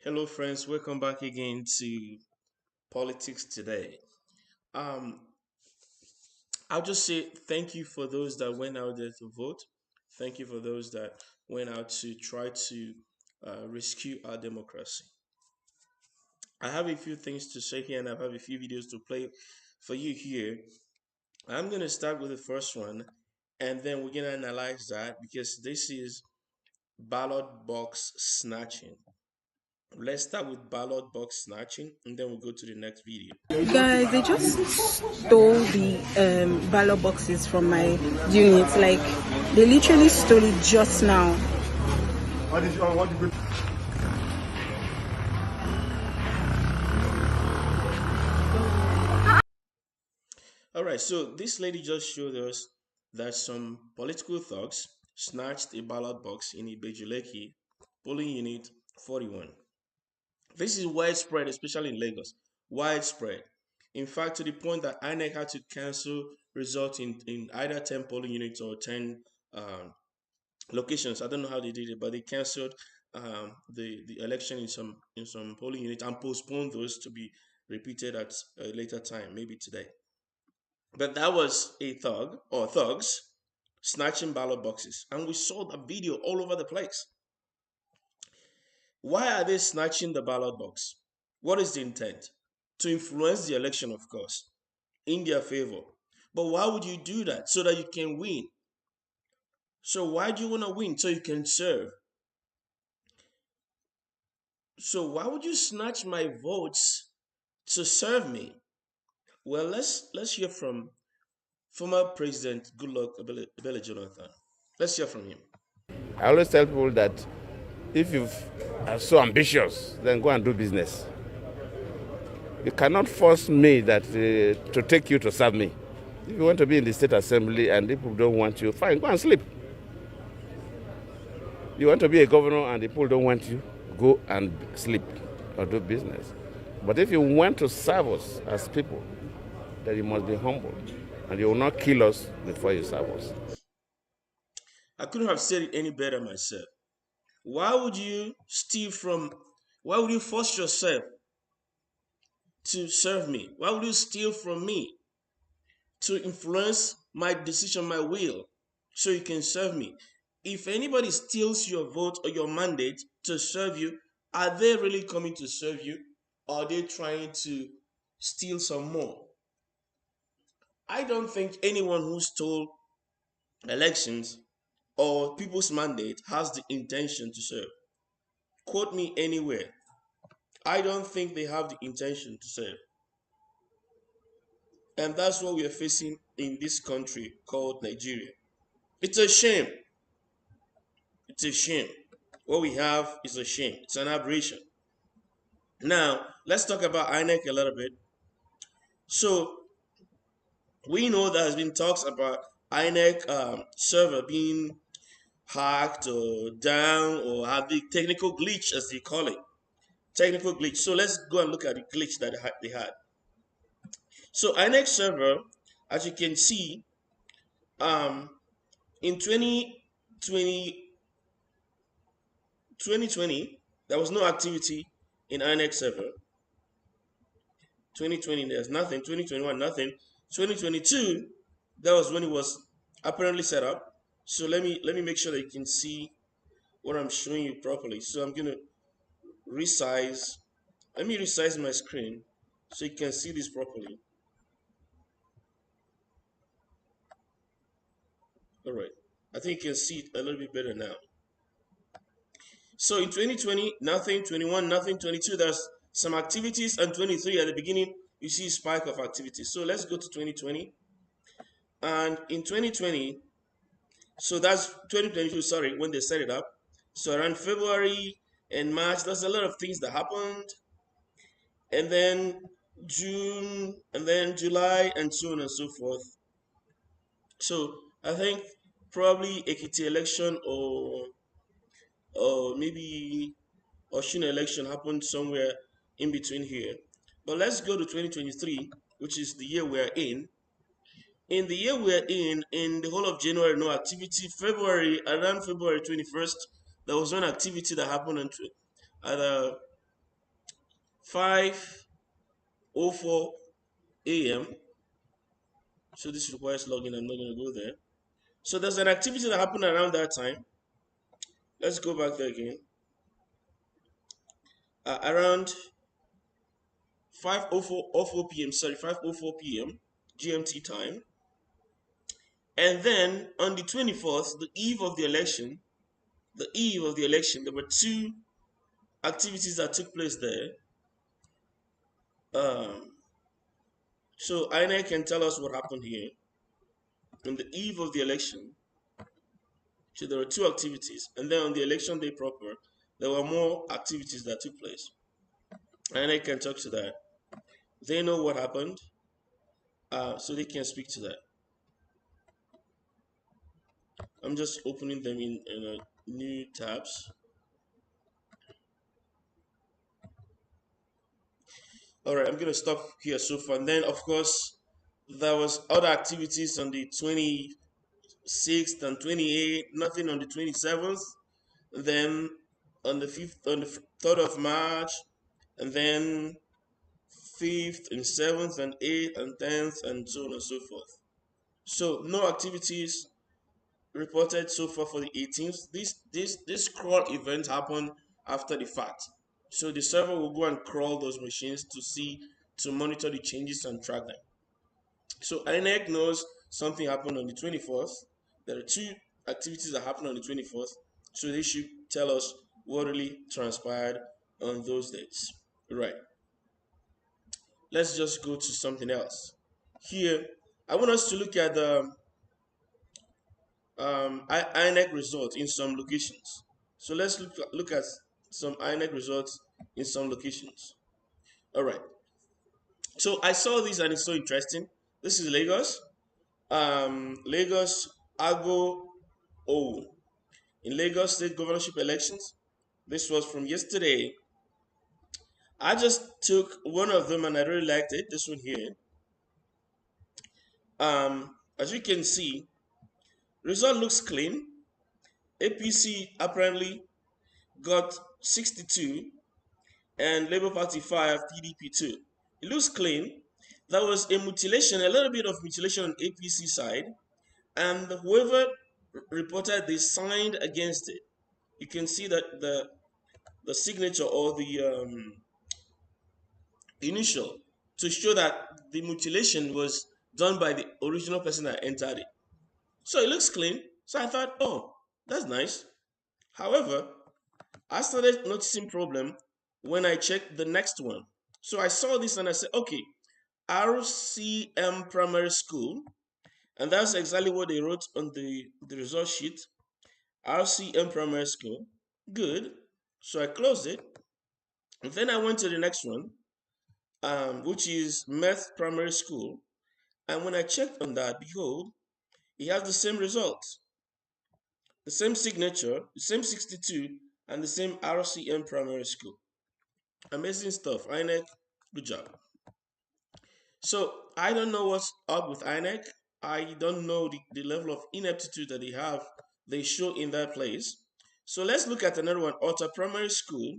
Hello, friends. Welcome back again to Politics Today. Um, I'll just say thank you for those that went out there to vote. Thank you for those that went out to try to rescue our democracy. I have a few things to say here, and I have a few videos to play for you here. I'm going to start with the first one, and then we're going to analyze that because this is ballot box snatching. Let's start with ballot box snatching, and then we'll go to the next video. Guys, they just stole the ballot boxes from my unit. Like, they literally stole it just now. All right, so this lady just showed us that some political thugs snatched a ballot box in Ibejuleki, polling unit 41. This is widespread, especially in Lagos. Widespread. In fact, to the point that INEC had to cancel results in either 10 polling units or 10 locations. I don't know how they did it, but they canceled the election in some polling units and postponed those to be repeated at a later time, maybe today. But that was a thug or thugs snatching ballot boxes. And we saw the video all over the place. Why are they snatching the ballot box? What is the intent? To influence the election, of course, in their favor. But why would you do that? So that you can win. So why do you want to win? So you can serve. So why would you snatch my votes to serve me? Well, let's hear from former President Goodluck Ebele Jonathan. Let's hear from him. I always tell people that if you are so ambitious, then go and do business. You cannot force me to take you to serve me. If you want to be in the state assembly and people don't want you, fine, go and sleep. You want to be a governor and the people don't want you, go and sleep or do business. But if you want to serve us as people, then you must be humble and you will not kill us before you serve us. I couldn't have said it any better myself. Why would you why would you force yourself to serve me? Why would you steal from me to influence my decision, my will, so you can serve me? If anybody steals your vote or your mandate to serve you, are they really coming to serve you? Or are they trying to steal some more? I don't think anyone who stole elections or people's mandate has the intention to serve. Quote me anywhere. I don't think they have the intention to serve. And that's what we are facing in this country called Nigeria. It's a shame. It's a shame. What we have is a shame. It's an aberration. Now, let's talk about INEC a little bit. So, we know there's been talks about INEC server being hacked or down or have the technical glitch, as they call it. Technical glitch. So, let's go and look at the glitch that they had. So, INEC server, as you can see, in 2020, there was no activity in INEC server. 2020, there's nothing. 2021, nothing. 2022, that was when it was apparently set up. So let me make sure that you can see what I'm showing you properly. So I'm gonna resize. Let me resize my screen so you can see this properly. All right. I think you can see it a little bit better now. So in 2020, nothing. 21, nothing. 22, there's some activities, and 23 at the beginning, you see a spike of activity. So let's go to 2020. And in 2020, so that's 2022, sorry, when they set it up. So around February and March, there's a lot of things that happened. And then June, and then July, and so on and so forth. So I think probably Ekiti election or maybe Oshun election happened somewhere in between here. But let's go to 2023, which is the year we're in. In the year we're in the whole of January, no activity. February, around February 21st, there was one activity that happened on either 5:04 a.m. So this requires login. I'm not going to go there. So there's an activity that happened around that time. Let's go back there again. Around 5:04 p.m. Sorry, 5:04 p.m. GMT time. And then on the 24th, the eve of the election, there were two activities that took place there. Um, so INEC can tell us what happened here. On the eve of the election, so there were two activities. And then on the election day proper, there were more activities that took place. INEC can talk to that. They know what happened, so they can speak to that. I'm just opening them in new tabs. All right, I'm going to stop here so far. And then, of course, there was other activities on the 26th and 28th, nothing on the 27th. And then on the 5th, on the 3rd of March, and then 5th and 7th and 8th and 10th and so on and so forth. So no activities reported so far for the 18th. This crawl event happened after the fact. So the server will go and crawl those machines to monitor the changes and track them. So INEC knows something happened on the 24th. There are two activities that happened on the 24th. So they should tell us what really transpired on those dates. Right. Let's just go to something else. Here, I want us to look at the INEC results in some locations. So let's look at some INEC results in some locations. All right. So I saw this and it's so interesting. This is Lagos. Lagos Ago O in Lagos state governorship elections. This was from yesterday. I just took one of them and I really liked it. This one here. As you can see, result looks clean. APC apparently got 62 and Labour Party 5, PDP 2. It looks clean. There was a mutilation, a little bit of mutilation on APC side, and whoever reported they signed against it. You can see that the signature or the initial to show that the mutilation was done by the original person that entered it. So it looks clean. So I thought, oh, that's nice. However, I started noticing problem when I checked the next one. So I saw this and I said, okay, RCM Primary School, and that's exactly what they wrote on the result sheet. RCM Primary School, good. So I closed it, and then I went to the next one, which is Meth Primary School, and when I checked on that, behold, it has the same results, the same signature, the same 62, and the same RCM Primary School. Amazing stuff. INEC, good job. So I don't know what's up with INEC. I don't know the level of ineptitude that they show in that place. So let's look at another one, Alta Primary School.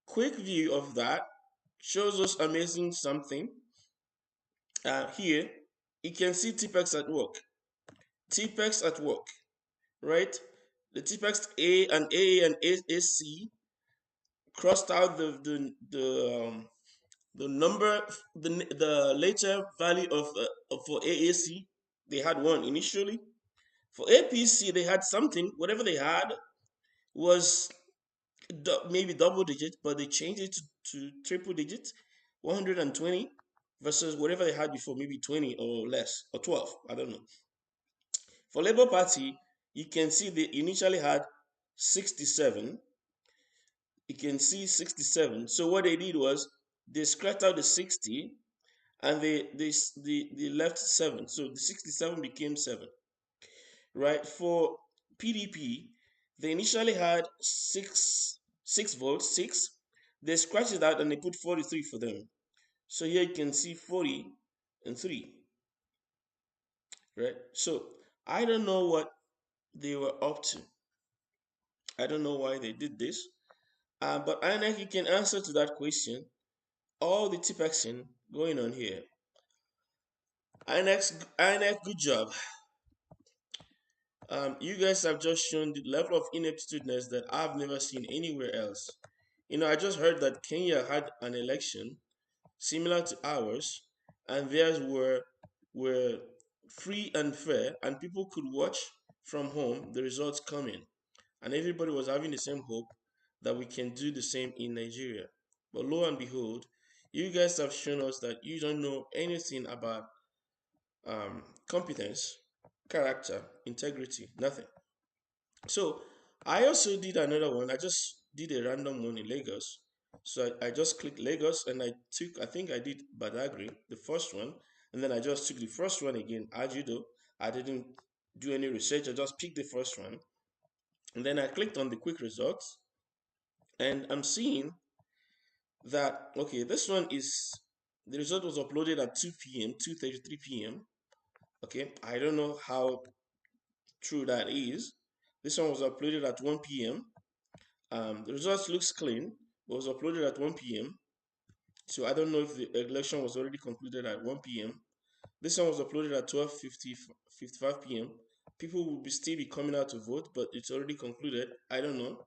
Quick view of that shows us amazing something. Here, you can see TPEX at work. TPEX at work, right? The TPEX A and AA and AAC crossed out the number, the later value of for AAC. They had one initially. For APC, they had something. Whatever they had was maybe double digit, but they changed it to triple digit, 120 versus whatever they had before, maybe 20 or less, or 12. I don't know. For Labour Party, you can see they initially had 67. You can see 67. So what they did was they scratched out the 60 and they left 7. So the 67 became 7. Right? For PDP, they initially had six votes, 6. They scratched it out and they put 43 for them. So here you can see 40 and 3. Right? So I don't know what they were up to. I don't know why they did this. But INEC, you can answer to that question. all the tipexing going on here. INEC, good job. You guys have just shown the level of ineptitudeness that I've never seen anywhere else. I just heard that Kenya had an election similar to ours, and theirs were free and fair, and people could watch from home the results coming, and everybody was having the same hope that we can do the same in Nigeria. But lo and behold, you guys have shown us that you don't know anything about competence, character, integrity, nothing. So I also did another one. I just did a random one in Lagos. So I just clicked Lagos and I think I did Badagry, the first one, and then I just took the first one again, Ajudo. I didn't do any research, I just picked the first one. And then I clicked on the quick results, and I'm seeing that, okay, this one is, the result was uploaded at 2 p.m., 2:33 p.m. Okay, I don't know how true that is. This one was uploaded at 1 p.m. The results looks clean, but was uploaded at 1 p.m. So I don't know if the election was already concluded at 1 p.m. This one was uploaded at 12:55 p.m. People will still be coming out to vote, but it's already concluded. I don't know.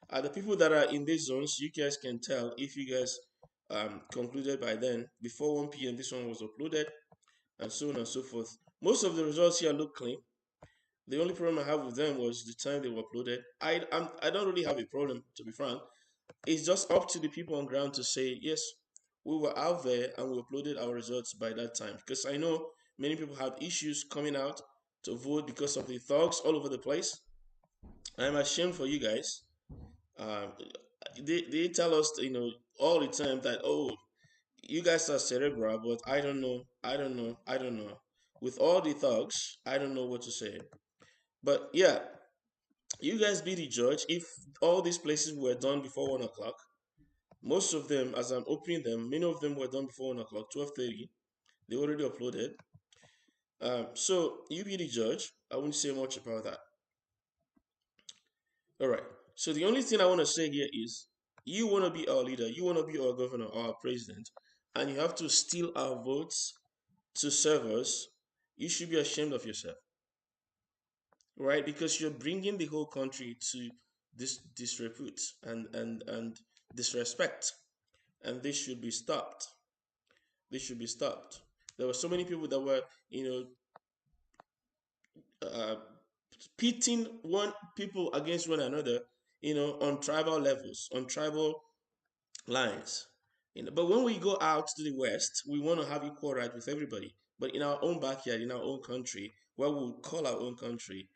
The people that are in these zones, you guys can tell if you guys concluded by then. Before 1 p.m., this one was uploaded, and so on and so forth. Most of the results here look clean. The only problem I have with them was the time they were uploaded. I don't really have a problem, to be frank. It's just up to the people on ground to say, yes, we were out there and we uploaded our results by that time. Because I know many people have issues coming out to vote because of the thugs all over the place. I'm ashamed for you guys. Um, they tell us, all the time that, oh, you guys are cerebral, but I don't know, I don't know. With all the thugs, I don't know what to say. But yeah, you guys be the judge. If all these places were done before 1 o'clock, most of them, as I'm opening them, many of them were done before 1 o'clock, 12:30. They already uploaded. So you be the judge. I won't say much about that. All right. So the only thing I want to say here is, you want to be our leader, you want to be our governor, our president, and you have to steal our votes to serve us. You should be ashamed of yourself, right? Because you're bringing the whole country to this disrepute and disrespect, and this should be stopped. This should be stopped. There were so many people that were, uh, pitting one people against one another, on tribal levels, on tribal lines. But when we go out to the West, we want to have equal rights with everybody. But in our own backyard, in our own country, where we call our own country,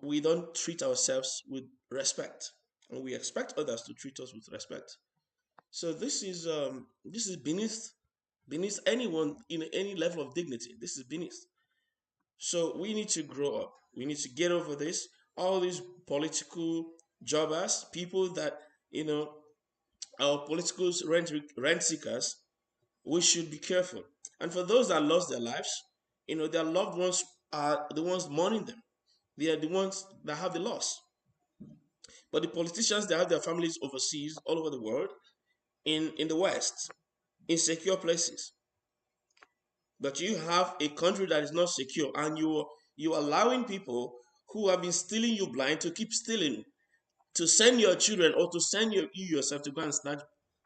we don't treat ourselves with respect, and we expect others to treat us with respect. So this is beneath anyone in any level of dignity. This is beneath. So we need to grow up. We need to get over this. All these political jobbers, people that, our political rent seekers, we should be careful. And for those that lost their lives, their loved ones are the ones mourning them. They are the ones that have the loss. But the politicians, they have their families overseas, all over the world, in the West, in secure places. But you have a country that is not secure, and you allowing people who have been stealing you blind to keep stealing, to send your children or to send you yourself to go and snatch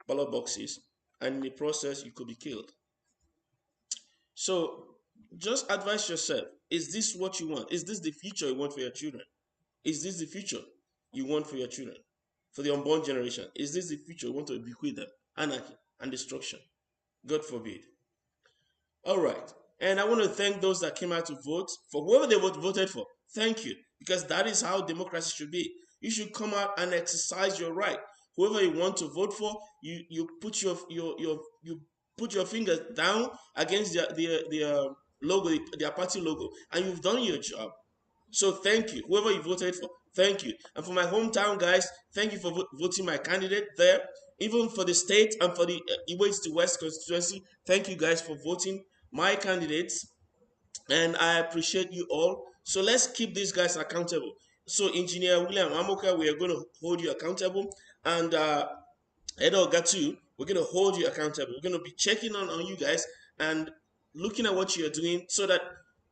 ballot boxes, and in the process you could be killed. So just advise yourself: is this what you want? Is this the future you want for your children? Is this the future you want for your children, for the unborn generation? Is this the future you want to bequeath them? Anarchy and destruction, God forbid. All right. And I want to thank those that came out to vote for whoever they voted for. Thank you. Because that is how democracy should be. You should come out and exercise your right. Whoever you want to vote for, you put your fingers down against their logo, their party logo, and you've done your job. So thank you, whoever you voted for. Thank you, and for my hometown guys, thank you for voting my candidate there. Even for the state and for the East to West constituency, thank you guys for voting my candidates, and I appreciate you all. So let's keep these guys accountable. So Engineer William Amoka, we are going to hold you accountable, and Edo Gatu, We're going to hold you accountable. We're going to be checking on you guys and looking at what you're doing so that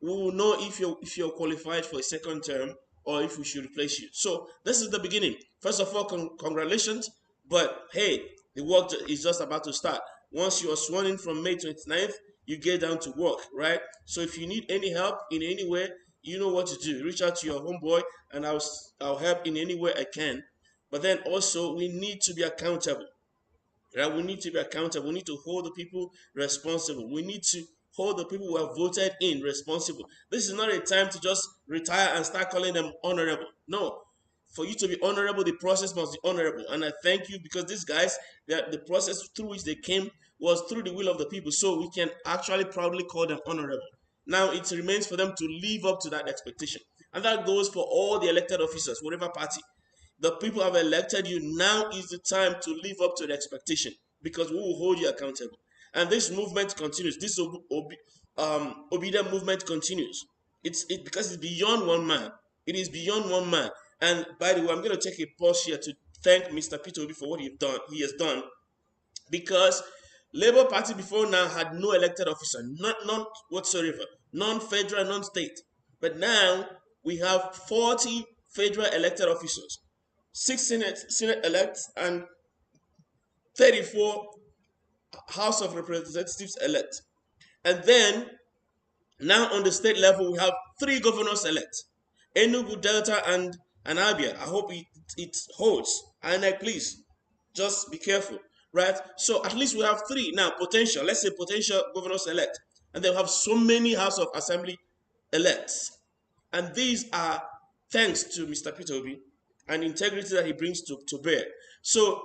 we will know if you're qualified for a second term or if we should replace you. So this is the beginning. First of all, congratulations. But hey, the work is just about to start. Once you are sworn in from May 29th, you get down to work, right? So if you need any help in any way, you know what to do. Reach out to your homeboy, and I'll help in any way I can. But then also we need to be accountable. Right? We need to be accountable. We need to hold the people responsible. We need to hold the people who have voted in responsible. This is not a time to just retire and start calling them honorable. No. For you to be honorable, the process must be honorable. And I thank you because these guys, that the process through which they came was through the will of the people. So we can actually proudly call them honorable. Now it remains for them to live up to that expectation. And that goes for all the elected officers, whatever party. The people have elected you. Now is the time to live up to the expectation because we will hold you accountable. And this movement continues. This obedient movement continues. It's because it's beyond one man. It is beyond one man. And by the way, I'm going to take a pause here to thank Mr. Peter Obi for what he has done because Labour Party before now had no elected officer, none whatsoever, none federal, none state. But now we have 40 federal elected officers, 6 Senate elects, and 34 House of Representatives elect. And then now on the state level, we have 3 governors elect, Enugu, Delta, and Abia. I hope it holds. And please, just be careful, right? So at least we have 3 now, potential, let's say potential governors elect. And they'll have so many House of Assembly elects. And these are thanks to Mr. Peter Obi and integrity that he brings to bear. So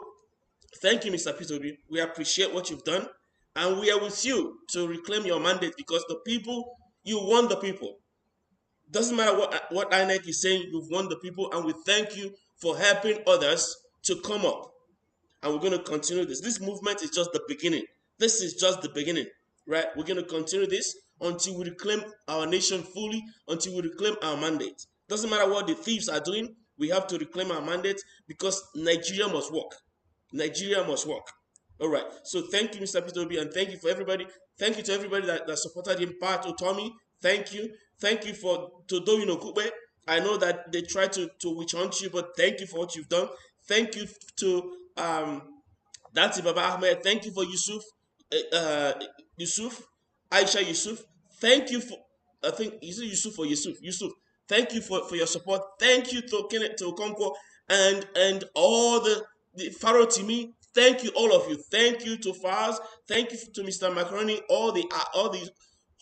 thank you, Mr. Peter Obi. We appreciate what you've done. And we are with you to reclaim your mandate because the people, you won the people. Doesn't matter what INEC is saying, you've won the people. And we thank you for helping others to come up. And we're going to continue this. This movement is just the beginning. This is just the beginning, right? We're going to continue this until we reclaim our nation fully, until we reclaim our mandate. Doesn't matter what the thieves are doing, we have to reclaim our mandate because Nigeria must work. Nigeria must work. All right. So thank you, Mr. Peter Obi, and thank you for everybody. Thank you to everybody that supported him. Pat Otomi, thank you. Thank you for Todo Inokube. I know that they tried to witch hunt you, but thank you for what you've done. Thank you to Dante Baba Ahmed. Thank you for Yusuf, Aisha Yusuf. Thank you for, I think, is it Yusuf or Yusuf? Yusuf. Thank you for your support. Thank you to Kenneth, to Okonkwo, and all the Pharaoh Timi. Thank you, all of you. Thank you to Faz. Thank you to Mr. Macaroni, all the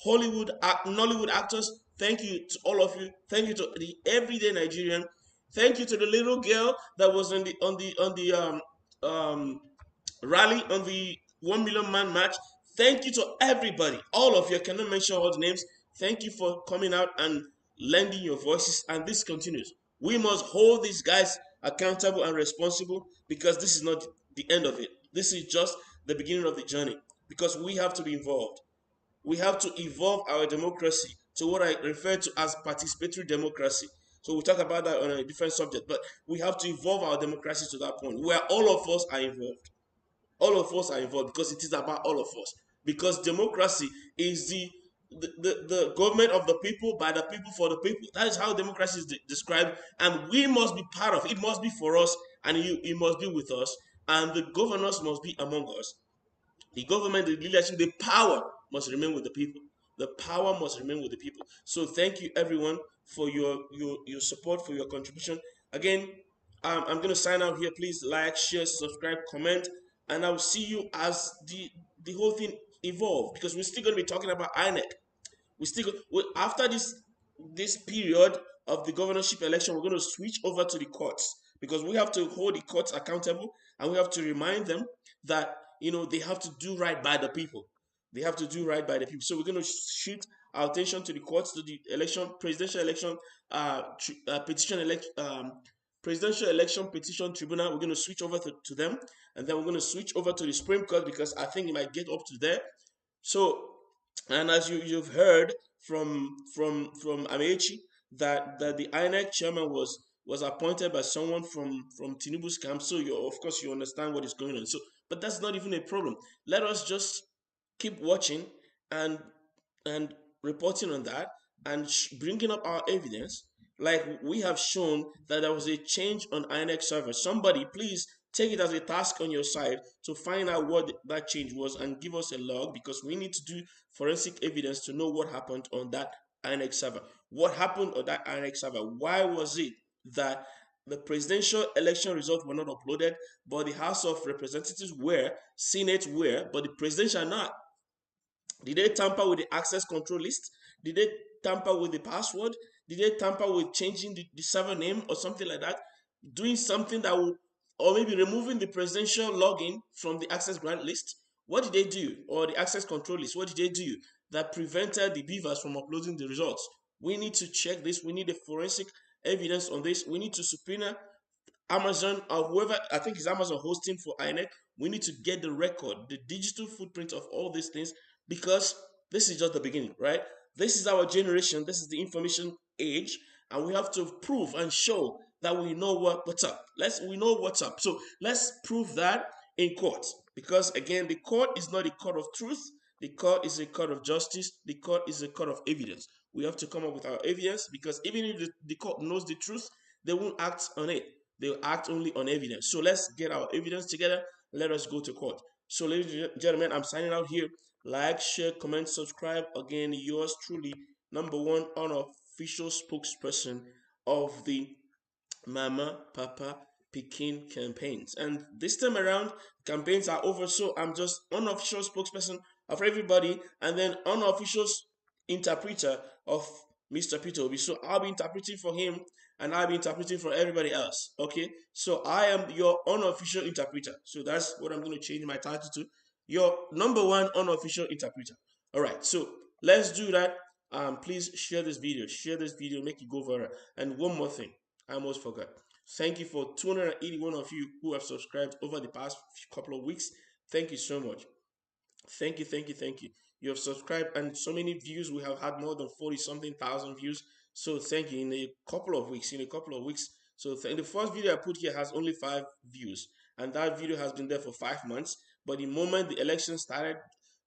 Hollywood, Nollywood actors. Thank you to all of you. Thank you to the everyday Nigerian. Thank you to the little girl that was on the rally, on the 1 million man march. Thank you to everybody, all of you. I cannot mention all the names. Thank you for coming out and lending your voices. And this continues. We must hold these guys accountable and responsible because this is not the end of it. This is just the beginning of the journey because we have to be involved. We have to evolve our democracy to what I refer to as participatory democracy. So we'll talk about that on a different subject, but we have to evolve our democracy to that point where all of us are involved. All of us are involved because it is about all of us. Because democracy is the government of the people, by the people, for the people. That is how democracy is described, and we must be part of it. It must be for us, and it must be with us, and the governors must be among us. The government, the leadership, the power must remain with the people. The power must remain with the people. So thank you, everyone, for your support, for your contribution. Again, I'm going to sign out here. Please like, share, subscribe, comment, and I will see you as the whole thing evolve because we're still going to be talking about INEC. After this period of the governorship election, we're going to switch over to the courts because we have to hold the courts accountable and we have to remind them that they have to do right by the people. They have to do right by the people. So we're going to shift our attention to the courts, to the presidential election presidential election petition tribunal. We're going to switch over to them, and then we're going to switch over to the Supreme Court because I think it might get up to there. So, and as you've heard from Amechi, that the INEC chairman was was appointed by someone from Tinubu's camp. So you, of course, you understand what is going on. So, but that's not even a problem. Let us just keep watching and and reporting on that and bringing up our evidence. Like we have shown that there was a change on INEC server. Somebody, please take it as a task on your side to find out what that change was and give us a log, because we need to do forensic evidence to know what happened on that INEC server. What happened on that INEC server? Why was it that the presidential election results were not uploaded, but the House of Representatives were, Senate were, but the presidential not? Did they tamper with the access control list? Did they tamper with the password? Did they tamper with changing the server name or something like that? Doing something that will, or maybe removing the presidential login from the access grant list? What did they do? Or the access control list? What did they do that prevented the beavers from uploading the results? We need to check this. We need a forensic evidence on this. We need to subpoena Amazon or whoever, I think it's Amazon hosting for INEC. We need to get the record, the digital footprint of all these things, because this is just the beginning, right? This is our generation. This is the information age, and we have to prove and show that we know what's up. We know what's up. So let's prove that in court, because again, the court is not a court of truth. The court is a court of justice. The court is a court of evidence. We have to come up with our evidence, because even if the court knows the truth, they won't act on it. They'll act only on evidence. So let's get our evidence together. Let us go to court. So, ladies and gentlemen, I'm signing out here. Like, share, comment, subscribe. Again, yours truly, number one unofficial spokesperson of the Mama, Papa, Pekin campaigns. And this time around, campaigns are over, so I'm just unofficial spokesperson of everybody and then unofficial interpreter of Mr. Peter Obi. So I'll be interpreting for him and I'll be interpreting for everybody else. Okay, so I am your unofficial interpreter. So that's what I'm going to change my title to, your number one unofficial interpreter. All right, so let's do that. Please share this video, make it go viral. And one more thing, I almost forgot. Thank you for 281 of you who have subscribed over the past couple of weeks. Thank you so much. Thank you, thank you, thank you. You have subscribed and so many views. We have had more than 40 something thousand views. So thank you. In a couple of weeks, So the first video I put here has only 5 views, and that video has been there for 5 months. But the moment the election started,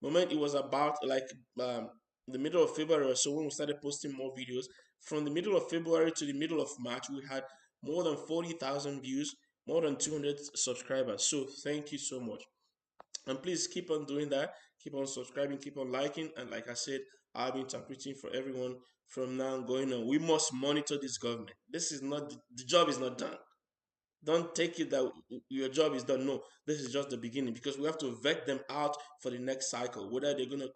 moment it was about like the middle of February or so, when we started posting more videos, from the middle of February to the middle of March, we had more than 40,000 views, more than 200 subscribers. So thank you so much. And please keep on doing that. Keep on subscribing, keep on liking. And like I said, I'll be interpreting for everyone from now going on. We must monitor this government. This is not, the job is not done. Don't take it that your job is done. No, this is just the beginning, because we have to vet them out for the next cycle, whether they're going to